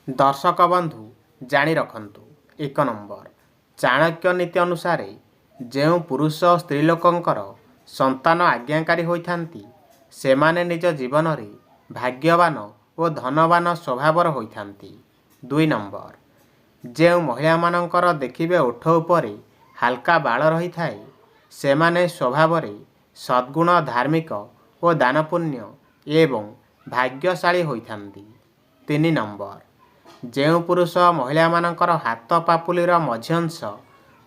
दर्शक बंधु जाणी रखंतु। 1 नंबर चाणक्य नीति अनुसार जो पुरुष स्त्री लोकंकर संतान आज्ञाकारी होइथांती सेमाने निज जीवन रे भाग्यवान और धनवान स्वभावर होइथांती। 2 नंबर जो महिला मानकर देखिबे ओठ उपरे हालका बाल रही थाए सेमाने स्वभाव रे सद्गुण धार्मिक और दानपुण्य एवं भाग्यशाली होइथांती। 3 नंबर जो पुरुष महिला मानकर हाथ पापुलीर मझि अंश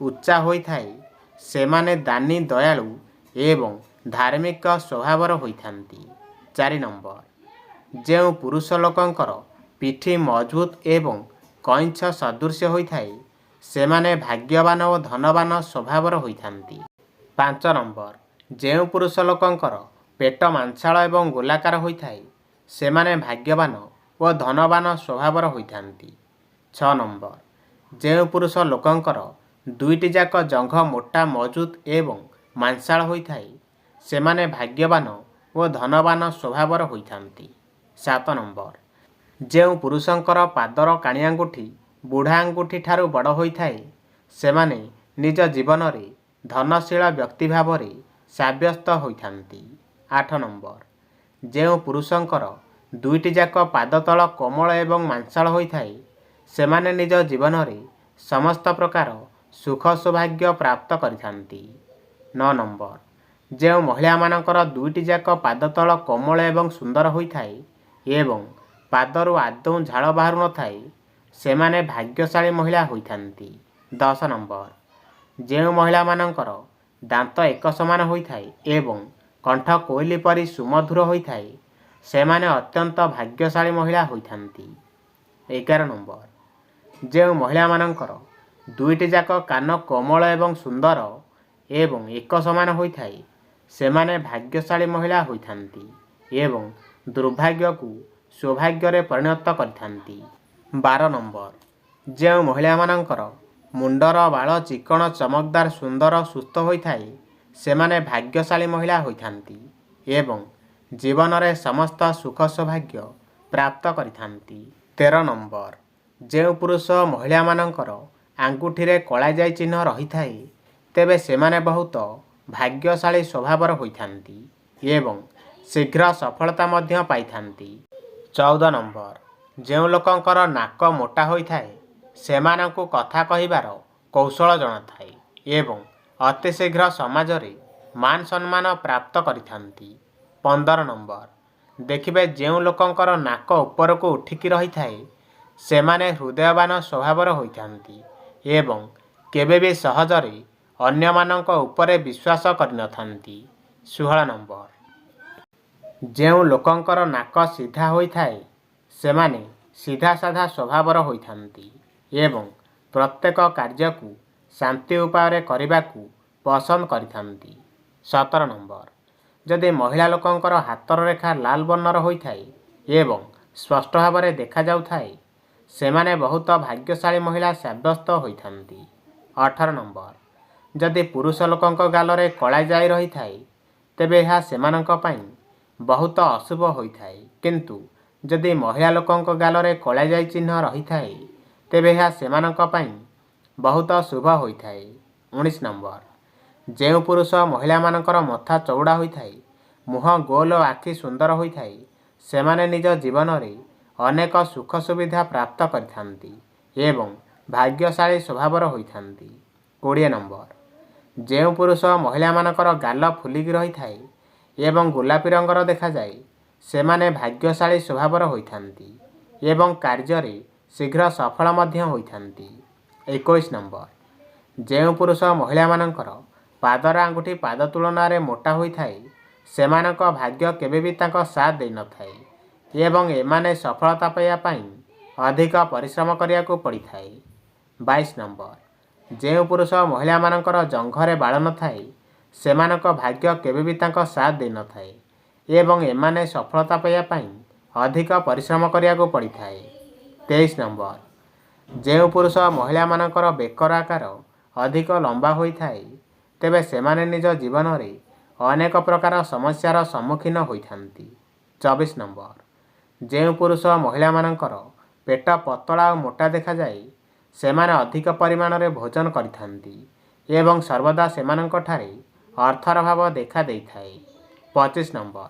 उच्चा होइथाए सेमाने दानी दयालु एवं धार्मिक स्वभावर होइथांती। 4 नंबर जो पुरुष लोकंकर पिठी मजबूत एवं कइंछ सदृश्य होइथाए सेमाने भाग्यवान और धनवान स्वभावर होइथांती। 5 नंबर जो पुरुष लोकंकर पेट मांसाल एवं गोलाकार होइथाए सेमाने भाग्यवान और धनवान स्वभावर होइथांती। 6 नंबर जो पुरुष लोकंकर दुईटी जाक जंघ मोटा मजबूत एवं मांसाल होइथाए सेमाने भाग्यवान और धनवान स्वभावर होइथांती। 7 नंबर जो पुरुषंकर पादर काणी आंगुठी बुढ़ा आंगुठी ठारू बड़ होइथाए सेमाने निज जीवन रे धनशील व्यक्ति भाव रे साब्यस्त होइथांती। 8 नंबर जो पुरुषंकर दुईटी जाक पाद तल कोमल एवं मांसाल होइथाए सेमाने निज जीवन रे समस्त प्रकार सुख सौभाग्य प्राप्त करिथांती। 9 नंबर जो महिला मानकर दुईटी जाक पाद तल कोमल एवं सुंदर होइथाए एवं पादरू आदौ झाड़ बाहरु नथाए सेमाने भाग्यशाली महिला होइथांती। 10 नंबर जो महिला मानकर दांत एक समान होइथाए एवं कंठ कोइली परी सुमधुर होइथाए सेमाने अत्यंत भाग्यशाली महिला होइथांती। 11 नंबर जो महिला मानकर दुईटी जाक कान कोमल एवं सुंदर एवं एक समान होइथाए सेमाने भाग्यशाली महिला होइथांती एवं दुर्भाग्य को सौभाग्य रे परिणत करिथांती। 12 नंबर जो महिला मानकर मुंडर बाल चिकण चमकदार सुंदर सुस्थ होइथाए सेमाने भाग्यशाली महिला होइथांती एवं जीवन रे समस्त सुख सौभाग्य प्राप्त करिथांती। 13 नंबर जो पुरुष महिला मानकर आंगुठी रे कला जाई चिन्ह रही थाए तेबे सेमाने बहुत भाग्यशाली स्वभावर होइथांती एवं शीघ्र सफलता मध्य पाइथांती। 14 नंबर जो लोकंकर नाक मोटा होइथाए सेमानंकु कथा कहिबार कौशल जଣା थाए एवं अति शीघ्र समाज रे मान सम्मान प्राप्त करिथांती। 15 नंबर देखिबे जो लोकंकर नाक ऊपर को उठिकी रही थाए सेमाने हृदयवान स्वभावर होइथांती एवं केबे भी सहजरे अन्य मानक उपरे विश्वास करिनथांती। 16 नंबर जो लोकंकर नाक सीधा होइथाए सेमाने सीधा साधा स्वभावर होइथांती एवं प्रत्येक कार्य को शांति उपाय करने को पसंद करिथांती। 17 नंबर जदि महिला लोकंकर हाथर रेखा लाल वर्णर होइथाए एवं स्पष्ट भाव में देखा जाउथाए सेमाने बहुत भाग्यशाली महिला साब्यस्त होइथांती। 18 नंबर जदि पुरुष लोकंक गालरे कला जाई रही थाए तेबे यह सेमानंक पई बहुत अशुभ होइथाए किंतु जदि महिला लोकंक गालरे कला जाई चिन्ह रही थाए तेबे यह सेमानंक पई बहुत शुभ होइथाए। 19 नंबर जो पुरुष महिला मानकर मथा चौड़ा होइथाए मुह गोल और आखि सुंदर होइथाए सेमाने निज जीवन रे अनेक सुख सुविधा प्राप्त करिथांती एवं भाग्यशाली स्वभावर होइथांती। 20 नंबर जो पुरुष महिला मानकर गाल फुलिकी रही थाए एवं गोलापी रंगर देखा जाए सेमाने भाग्यशाली स्वभावर होइथांती एवं कार्य रे शीघ्र सफल मध्य होइथांती। 21 नंबर जो पुरुष महिला मानकर पादर आंगुठी पाद तुलन में मोटा होइथाए सेमानक भाग्य केबे भी तांको साथ दे न थाए एवं एमाने सफलता पाइबा पई अधिक परिश्रम करिया को पड़ी थाए। 22 नंबर जो पुरुष महिला मानकर जंघरे बाल न थाए सेमानक भाग्य केबे भी तांको साथ दे न थाए एवं एमाने सफलता पाइबा पई अधिक परिश्रम करिया को पड़ी थाए। 23 नंबर जो पुरुष महिला मानकर बेकर आकार अधिक लंबा होइथाए तेबे सेमाने निज जीवन रे अनेक प्रकार समस्यार सम्मुखीन होइथांती। 24 नंबर जो पुरुष महिला मानकर ପେଟ ପତଳା ଓ ମୋଟା ଦେଖାଯାଏ ସେମାନେ ଅଧିକ ପରିମାଣରେ ଭୋଜନ କରିଥାନ୍ତି ଏବଂ ସର୍ବଦା ସେମାନଙ୍କଠାରେ ଅର୍ଥର ଅଭାବ ଦେଖା ଦେଇଥାଏ। 25 ନମ୍ବର।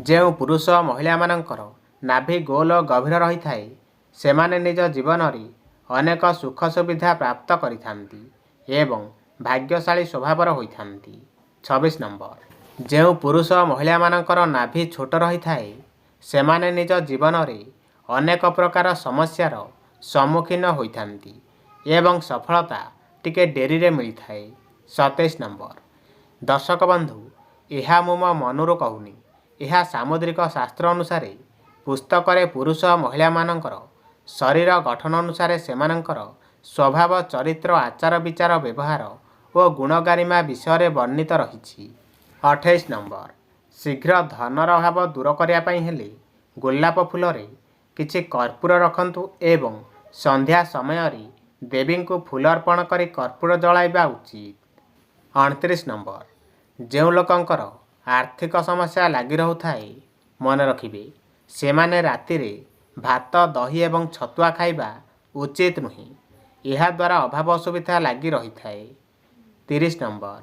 ଯେଉଁ ପୁରୁଷ ଓ ମହିଳାମାନଙ୍କର ନାଭି ଗୋଲ ଓ ଗଭୀର ରହିଥାଏ ସେମାନେ ନିଜ ଜୀବନରେ ଅନେକ ସୁଖ ସୁବିଧା ପ୍ରାପ୍ତ କରିଥାନ୍ତି ଏବଂ ଭାଗ୍ୟଶାଳୀ ସ୍ୱଭାବର ହୋଇଥାନ୍ତି। 26 ନମ୍ବର। ଯେଉଁ ପୁରୁଷ ଓ ମହିଳାମାନଙ୍କର ନାଭି ଛୋଟ ରହିଥାଏ ସେମାନେ ନିଜ ଜୀବନରେ ଅନେକ ପ୍ରକାର ସମସ୍ୟାର ସମ୍ମୁଖୀନ ହୋଇଥାନ୍ତି ଏବଂ ସଫଳତା ଟିକେ ଡେରିରେ ମିଳିଥାଏ। 27 ନମ୍ବର। ଦର୍ଶକ ବନ୍ଧୁ, ଏହା ମୁଁ ମୋ ମନରୁ କହୁନି, ଏହା ସାମୁଦ୍ରିକ ଶାସ୍ତ୍ର ଅନୁସାରେ ପୁସ୍ତକରେ ପୁରୁଷ ଓ ମହିଳାମାନଙ୍କର ଶରୀର ଗଠନ ଅନୁସାରେ ସେମାନଙ୍କର ସ୍ୱଭାବ, ଚରିତ୍ର, ଆଚାର ବିଚାର, ବ୍ୟବହାର ଓ ଗୁଣଗାରିମା ବିଷୟରେ ବର୍ଣ୍ଣିତ ରହିଛି। 28 ନମ୍ବର। ଶୀଘ୍ର ଧନର ଅଭାବ ଦୂର କରିବା ପାଇଁ ହେଲେ ଗୋଲାପ ଫୁଲରେ କିଛି କର୍ପୂର ରଖନ୍ତୁ ଏବଂ ସନ୍ଧ୍ୟା ସମୟରେ ଦେବୀଙ୍କୁ ଫୁଲ ଅର୍ପଣ କରି କର୍ପୂର ଜଳାଇବା ଉଚିତ। 29 ନମ୍ବର। ଯେଉଁ ଲୋକଙ୍କର ଆର୍ଥିକ ସମସ୍ୟା ଲାଗି ରହୁଥାଏ ମନେ ରଖିବେ ସେମାନେ ରାତିରେ ଭାତ, ଦହି ଏବଂ ଛତୁଆ ଖାଇବା ଉଚିତ ନୁହେଁ। ଏହାଦ୍ୱାରା ଅଭାବ ଅସୁବିଧା ଲାଗି ରହିଥାଏ। 30 ନମ୍ବର।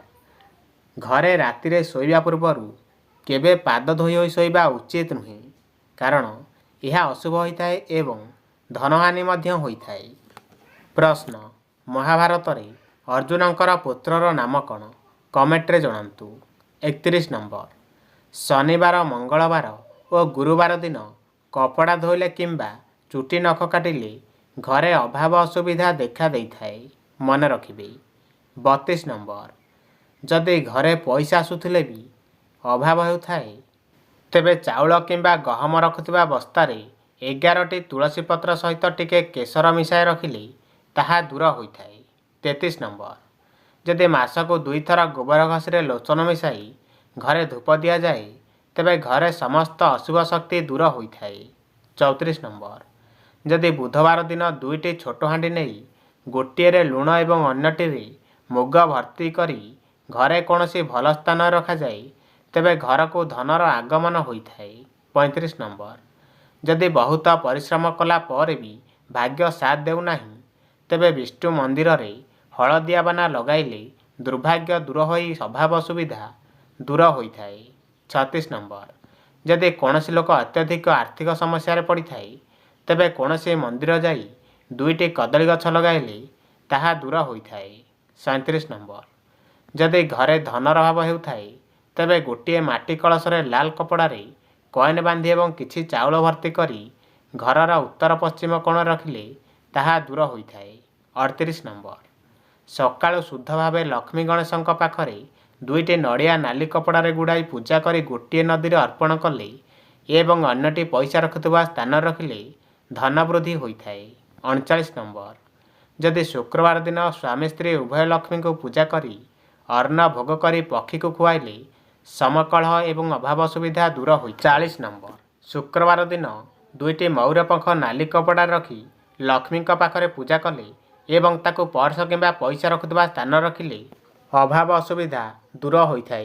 ଘରେ ରାତିରେ ଶୋଇବା ପୂର୍ବରୁ କେବେ ପାଦ ଧୋଇ ହୋଇ ଶୋଇବା ଉଚିତ ନୁହେଁ, କାରଣ ଏହା ଅଶୁଭ ହୋଇଥାଏ ଏବଂ ଧନହାନି ମଧ୍ୟ ହୋଇଥାଏ। ପ୍ରଶ୍ନ, ମହାଭାରତରେ ଅର୍ଜୁନଙ୍କର ପୁତ୍ରର ନାମ କ'ଣ? କମେଣ୍ଟରେ ଜଣାନ୍ତୁ। 31 ନମ୍ବର। ଶନିବାର, ମଙ୍ଗଳବାର ଓ ଗୁରୁବାର ଦିନ କପଡ଼ା ଧୋଇଲେ କିମ୍ବା ଚୁଟି ନଖ କାଟିଲେ ଘରେ ଅଭାବ ଅସୁବିଧା ଦେଖା ଦେଇଥାଏ, ମନେ ରଖିବେ। 32 ନମ୍ବର। ଯଦି ଘରେ ପଇସା ଆସୁଥିଲେ ବି ଅଭାବ ହେଉଥାଏ ତେବେ ଚାଉଳ କିମ୍ବା ଗହମ ରଖୁଥିବା ବସ୍ତାରେ 11ଟି ତୁଳସୀ ପତ୍ର ସହିତ ଟିକେ କେଶର ମିଶାଇ ରଖିଲେ ତାହା ଦୂର ହୋଇଥାଏ। 33 ନମ୍ବର। ଯଦି ମାସକୁ 2 ଥର ଗୋବର ଘଷିରେ ଲୋଚନ ମିଶାଇ ଘରେ ଧୂପ ଦିଆଯାଏ ତେବେ ଘରେ ସମସ୍ତ ଅଶୁଭ ଶକ୍ତି ଦୂର ହୋଇଥାଏ। 34 ନମ୍ବର। ଯଦି ବୁଧବାର ଦିନ 2ଟି ଛୋଟ ହାଣ୍ଡି ନେଇ ଗୋଟିଏରେ ଲୁଣ ଏବଂ ଅନ୍ୟଟିରେ ମୁଗ ଭର୍ତ୍ତି କରି ଘରେ କୌଣସି ଭଲ ସ୍ଥାନରେ ରଖାଯାଏ ତେବେ ଘରକୁ ଧନର ଆଗମନ ହୋଇଥାଏ। 35 ନମ୍ବର। ଯଦି ବହୁତ ପରିଶ୍ରମ କଲା ପରେ ବି ଭାଗ୍ୟ ସାଥ ଦେଉନାହିଁ ତେବେ ବିଷ୍ଣୁ ମନ୍ଦିରରେ ହଳଦିଆ ବାନା ଲଗାଇଲେ ଦୁର୍ଭାଗ୍ୟ ଦୂର ହୋଇ ଅଭାବ ଅସୁବିଧା ଦୂର ହୋଇଥାଏ। 36 ନମ୍ବର। ଯଦି କୌଣସି ଲୋକ ଅତ୍ୟଧିକ ଆର୍ଥିକ ସମସ୍ୟାରେ ପଡ଼ିଥାଏ ତେବେ କୌଣସି ମନ୍ଦିର ଯାଇ 2ଟି କଦଳୀ ଗଛ ଲଗାଇଲେ ତାହା ଦୂର ହୋଇଥାଏ। 37 ନମ୍ବର। ଯଦି ଘରେ ଧନର ଅଭାବ ହେଉଥାଏ ତେବେ ଗୋଟିଏ ମାଟି କଳସରେ ଲାଲ କପଡ଼ାରେ କଏନ୍ ବାନ୍ଧି ଏବଂ କିଛି ଚାଉଳ ଭର୍ତ୍ତି କରି ଘରର ଉତ୍ତର ପଶ୍ଚିମ କୋଣରେ ରଖିଲେ ତାହା ଦୂର ହୋଇଥାଏ। 38 ନମ୍ବର। ସକାଳୁ ଶୁଦ୍ଧ ଭାବେ ଲକ୍ଷ୍ମୀ ଗଣେଶଙ୍କ ପାଖରେ 2ଟି ନଡ଼ିଆ ନାଲି କପଡ଼ାରେ ଗୁଡ଼ାଇ ପୂଜା କରି ଗୋଟିଏ ନଦୀରେ ଅର୍ପଣ କଲେ ଏବଂ ଅନ୍ୟଟି ପଇସା ରଖୁଥିବା ସ୍ଥାନରେ ରଖିଲେ ଧନ ବୃଦ୍ଧି ହୋଇଥାଏ। 39 ନମ୍ବର। ଯଦି ଶୁକ୍ରବାର ଦିନ ସ୍ୱାମୀ ସ୍ତ୍ରୀ ଉଭୟ ଲକ୍ଷ୍ମୀଙ୍କୁ ପୂଜା କରି ଅନ୍ନ ଭୋଗ କରି ପକ୍ଷୀକୁ ଖୁଆଇଲେ ସମକଳହ ଏବଂ ଅଭାବ ଅସୁବିଧା ଦୂର ହୋଇ। 40 ନମ୍ବର। ଶୁକ୍ରବାର ଦିନ 2ଟି ମୟୂର ପଙ୍ଖ ନାଲି କପଡ଼ାରେ ରଖି ଲକ୍ଷ୍ମୀଙ୍କ ପାଖରେ ପୂଜା କଲେ ଏବଂ ତାକୁ ପର୍ସ କିମ୍ବା ପଇସା ରଖୁଥିବା ସ୍ଥାନରେ ରଖିଲେ ଅଭାବ ଅସୁବିଧା ଦୂର ହୋଇଥାଏ।